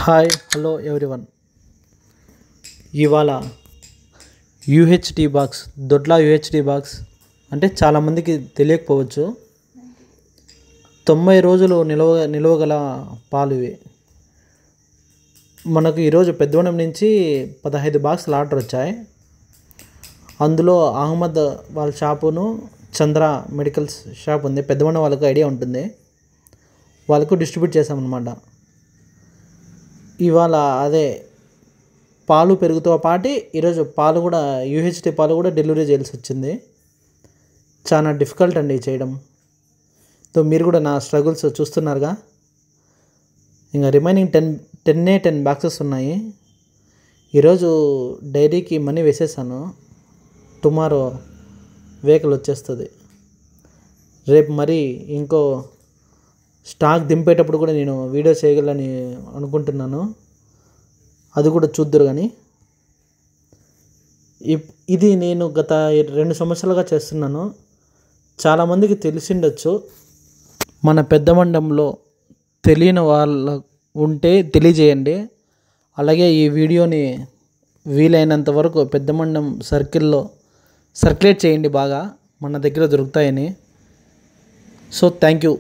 Hi hello everyone. ఇవాళ యూహెచ్టీ box, Dodla యూహెచ్టీ box అంటే చాలామందికి తెలియకపోవచ్చు. 90 రోజులు నిలవగల పాలు ఇవి. మనకు ఈరోజు పెద్దవనం నుంచి 15 బాక్సులు ఆర్డర్ వచ్చాయి. అందులో అహ్మద్ వాళ్ళ షాపును, చంద్ర మెడికల్స్ షాప్ ఉంది, పెద్దవనం వాళ్ళకు ఐడియా ఉంటుంది, వాళ్ళకు డిస్ట్రిబ్యూట్ చేసామన్నమాట. ఇవాళ అదే పాలు పెరుగుతో పాటు ఈరోజు పాలు కూడా, యూహెచ్టీ పాలు కూడా డెలివరీ చేయాల్సి వచ్చింది. చాలా డిఫికల్ట్ అండి చేయడం. సో మీరు కూడా నా స్ట్రగుల్స్ చూస్తున్నారుగా. ఇంకా రిమైనింగ్ 10 బాక్సెస్ ఉన్నాయి. ఈరోజు డైరీకి మనీ వేసేసాను. టుమారో వెహికల్ వచ్చేస్తుంది. రేపు మరి ఇంకో స్టాక్ దింపేటప్పుడు కూడా నేను వీడియో చేయగలని అనుకుంటున్నాను. అది కూడా చూద్దురు. కానీ ఇది నేను గత 2 సంవత్సరాలుగా చేస్తున్నాను. చాలామందికి తెలిసిండొచ్చు. మన పెద్ద మండంలో తెలియని వాళ్ళ ఉంటే తెలియజేయండి. అలాగే ఈ వీడియోని వీలైనంత వరకు పెద్ద మండం సర్కిల్లో సర్క్యులేట్ చేయండి బాగా, మన దగ్గర దొరుకుతాయని. So thank you.